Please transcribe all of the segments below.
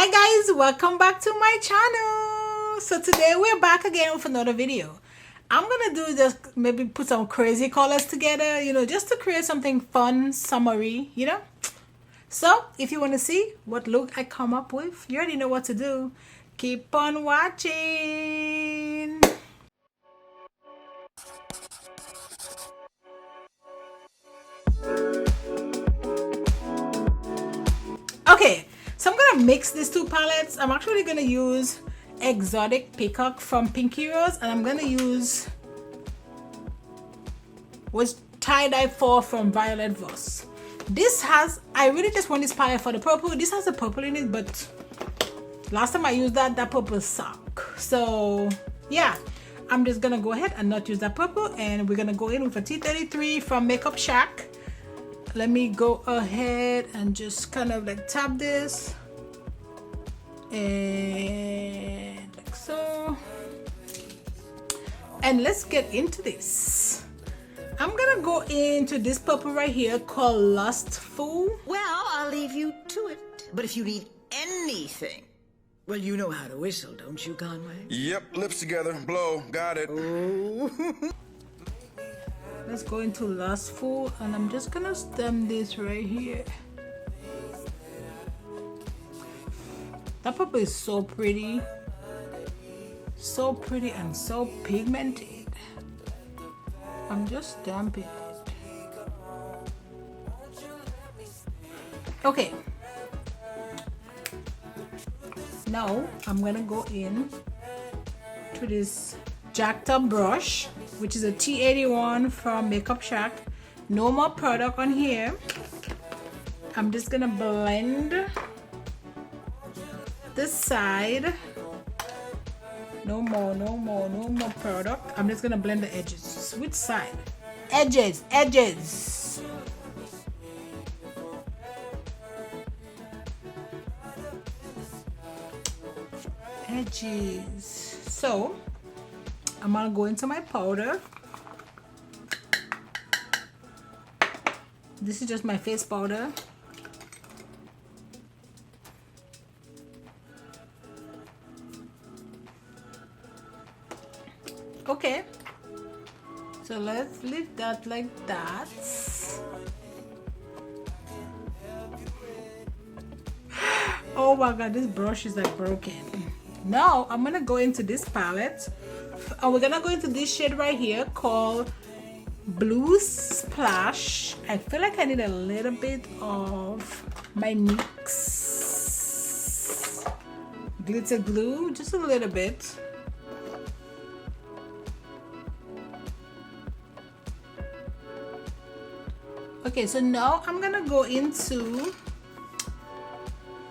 Hi guys, welcome back to my channel. So today we're back again with another video. I'm gonna do just maybe put some crazy colors together, just to create something fun, summery, So if you want to see what look I come up with, you already know what to do. Keep on watching. Okay, so I'm gonna mix these two palettes. I'm actually gonna use Exotic Peacock from Pinky Rose, and I'm gonna use Voss Tie Die 4 from Violet Voss. This has, I really just want this palette for the purple. This has a purple in it, but last time I used that purple sucked. So yeah, I'm just gonna go ahead and not use that purple, and we're gonna go in with a T33 from Makeup Shack. Let me go ahead and just kind of like tap this and like so, and let's get into this. I'm gonna go into this purple right here called Lustful. Well, I'll leave you to it. But if you need anything, well, you know how to whistle, don't you, Conway? Yep, lips together, blow, got it. Oh. Let's go into Lustful, and I'm just gonna stem this right here. That purple is so pretty and so pigmented. I'm just stamping it. Okay, now I'm gonna go in to this jacked up brush, which is a T81 from Makeup Shack. No more product on here. I'm just gonna blend this side. No more product. I'm just gonna blend the edges. Which side? Edges. Edges. So I'm gonna go into my powder. This is just my face powder. Okay, so let's leave that like that. Oh my god, this brush is like broken. Now I'm gonna go into this palette, and we're gonna go into this shade right here called Blue Splash. I feel like I need a little bit of my Nyx glitter glue, just a little bit. Okay, so now I'm gonna go into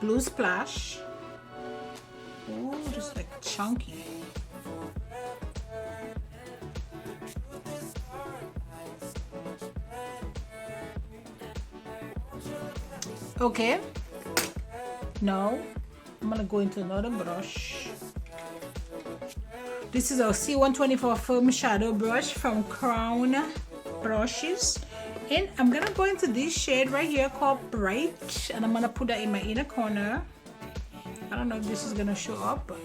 Blue Splash. Oh, just like chunky. Okay, now I'm gonna go into another brush. This is a C124 foam shadow brush from Crown Brushes. And I'm gonna go into this shade right here called Bright, and I'm gonna put that in my inner corner. I don't know if this is gonna show up, but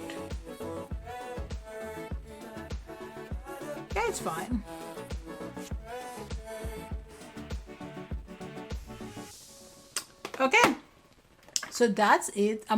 yeah, it's fine. Okay, so that's it. I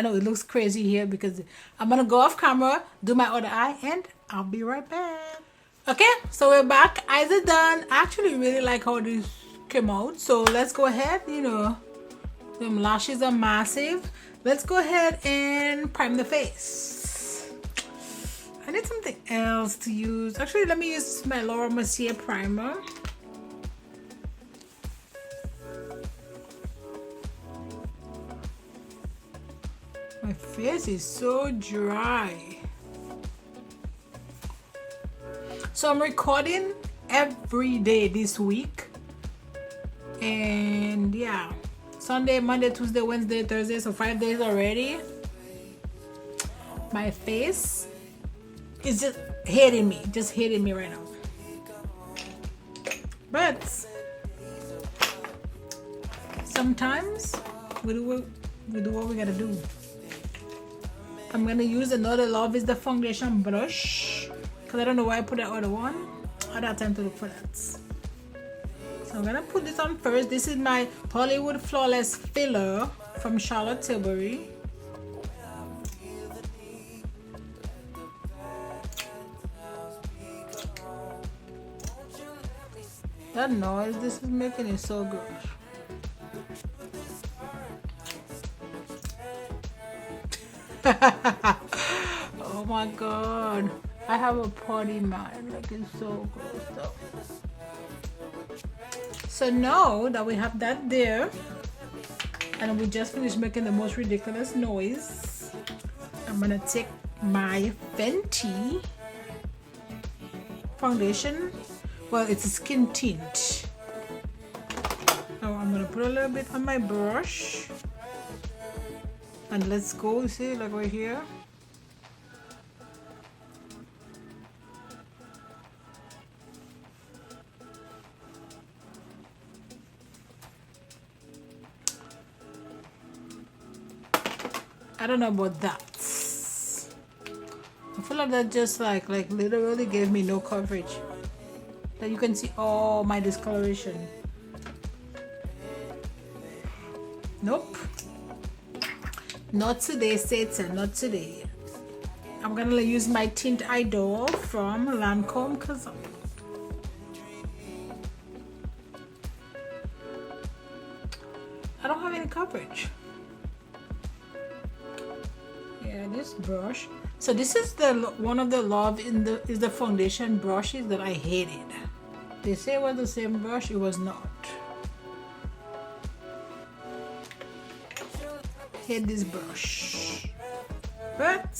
know it looks crazy here because I'm gonna go off camera, do my other eye, and I'll be right back. Okay, so we're back. Eyes are done. I actually really like how this came out. So let's go ahead, them lashes are massive. Let's go ahead and prime the face. I need something else to use. Actually, let me use my Laura Mercier primer. My face is so dry. So I'm recording every day this week, and yeah, Sunday, Monday, Tuesday, Wednesday, Thursday, so 5 days already. My face is just hitting me right now. But sometimes we do what we gotta do. I'm gonna use another Love is the foundation brush because I don't know why I put that other one. I don't have time to look for that. So I'm gonna put this on first. This is my Hollywood Flawless Filler from Charlotte Tilbury. That noise this is making is so good. Oh my god, I have a potty mind, like it's so gross though. So now that we have that there, and we just finished making the most ridiculous noise, I'm gonna take my Fenty foundation. Well, it's a skin tint. Now I'm gonna put a little bit on my brush. And let's go, see, like right here. I don't know about that. I feel like that just like literally gave me no coverage. That you can see all my discoloration. Nope. Not today, Satan, not today. I'm gonna use my tint idol from Lancome because I don't have any coverage. Yeah, this brush. So this is the one of the Love is the foundation brushes that I hated. They say it was the same brush, it was not. Hate this brush. But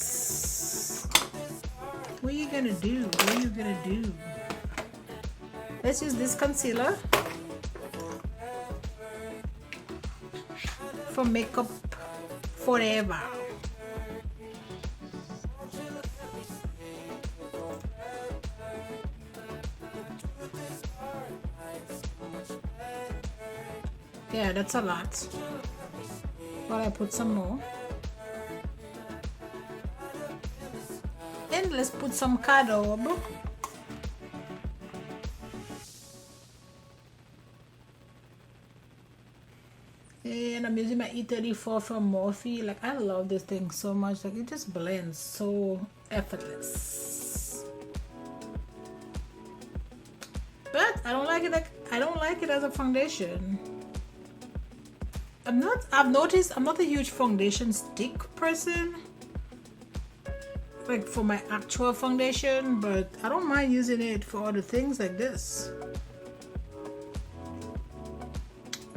what are you gonna do? What are you gonna do? Let's use this concealer for Makeup Forever. Yeah, that's a lot. But I put some more. And let's put some Cadob. And I'm using my E34 from Morphe. Like, I love this thing so much. Like, it just blends so effortless. But I don't like it. Like, I don't like it as a foundation. I've noticed I'm not a huge foundation stick person, like for my actual foundation, but I don't mind using it for other things like this.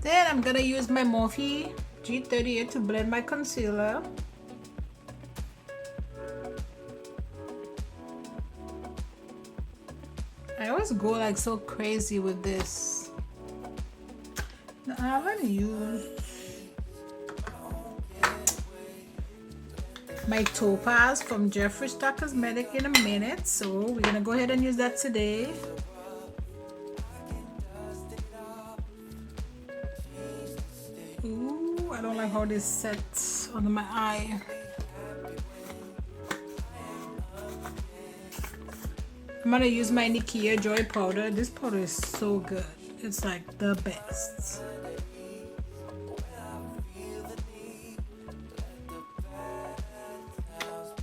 Then I'm gonna use my Morphe G38 to blend my concealer. I always go like so crazy with this. I haven't used my Topaz from Jeffree Star Cosmetic in a minute, so we're gonna go ahead and use that today. Ooh, I don't like how this sets under my eye. I'm gonna use my Nikia Joy powder. This powder is so good. It's like the best.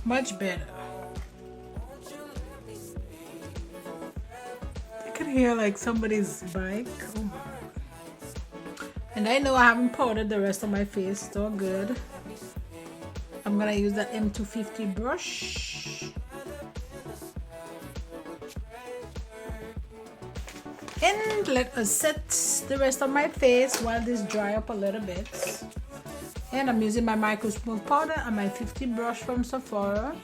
Much better. I can hear like somebody's bike. Oh my God. And I know I haven't powdered the rest of my face. It's all good. I'm gonna use that M250 brush. And let us set the rest of my face while this dry up a little bit. And I'm using my Micro Smooth powder and my 50 brush from Sephora.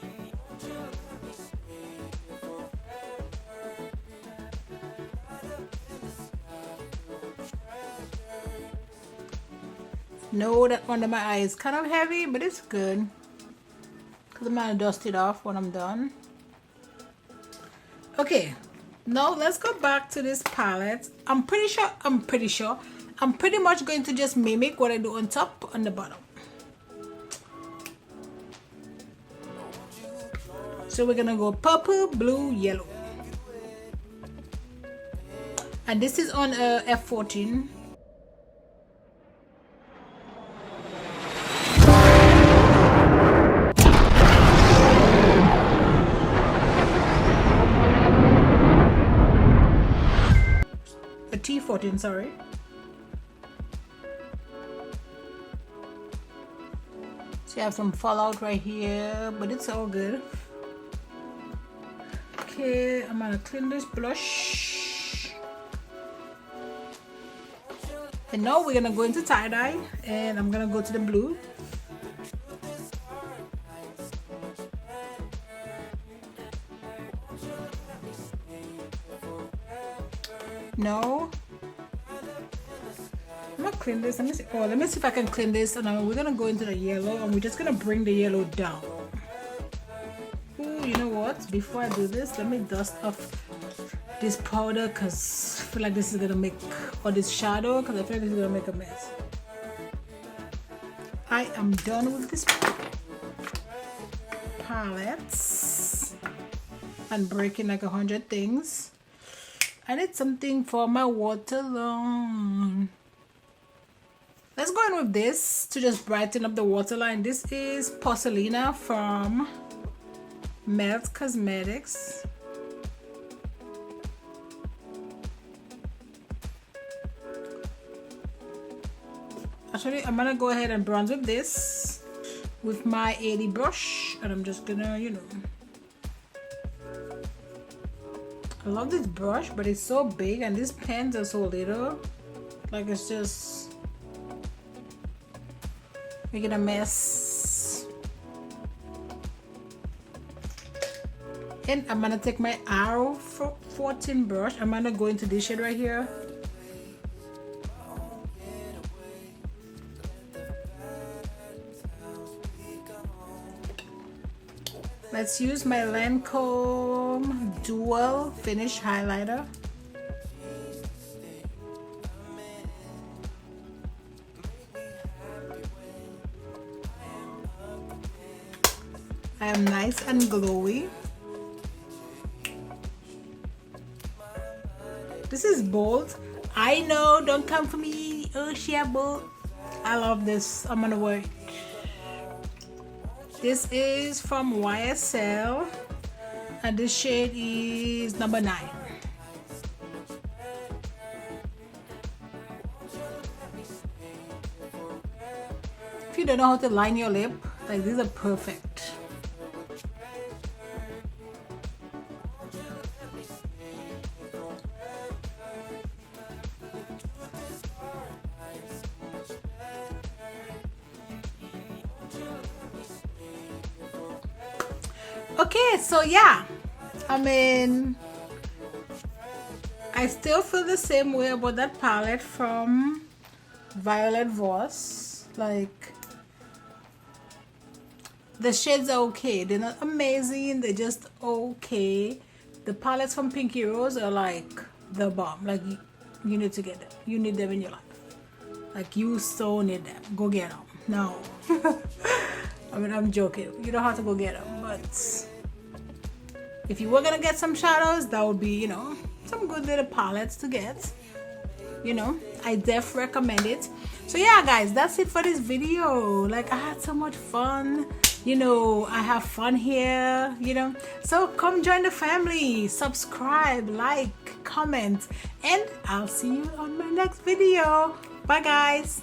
Know that under my eye is kind of heavy, but it's good because I'm gonna dust it off when I'm done. Okay, now let's go back to this palette. I'm pretty much going to just mimic what I do on top on the bottom. So we're gonna go purple, blue, yellow. And this is on F14. A T14, sorry. So you have some fallout right here, but it's all good. Okay, I'm gonna clean this blush. And now we're gonna go into tie-dye, and I'm gonna go to the blue. No, I'm gonna clean this. Let me see. Oh, let me see if I can clean this. And we're gonna go into the yellow, and we're just gonna bring the yellow down. Ooh, you know what? Before I do this, let me dust off this powder, cause I feel like this is gonna make, or this shadow, cause I feel like this is gonna make a mess. I am done with this palettes and breaking like 100 things. I need something for my waterline. Let's go in with this to just brighten up the waterline. This is Porcelina from Melt Cosmetics. Actually, I'm gonna go ahead and bronze with this with my 80 brush, and I'm just gonna, you know, I love this brush, but it's so big, and these pens are so little. Like, it's just making a mess. And I'm gonna take my R14 brush. I'm gonna go into this shade right here. Let's use my Lancome Dual Finish Highlighter. I am nice and glowy. This is bold. I know, don't come for me. Oh, she a bold. I love this. I'm gonna wear it. This is from YSL, and this shade is number 9. If you don't know how to line your lip, like, these are perfect. Okay, so yeah, I mean, I still feel the same way about that palette from Violet Voss. Like, the shades are okay. They're not amazing. They're just okay. The palettes from Pinky Rose are like the bomb. Like, you need to get them. You need them in your life. Like, you so need them. Go get them. No. I mean, I'm joking. You don't have to go get them, but if you were gonna get some shadows, that would be, you know, some good little palettes to get. You know, I def recommend it. So yeah, guys, that's it for this video. Like, I had so much fun. You know, I have fun here, you know. So come join the family. Subscribe, like, comment, and I'll see you on my next video. Bye, guys.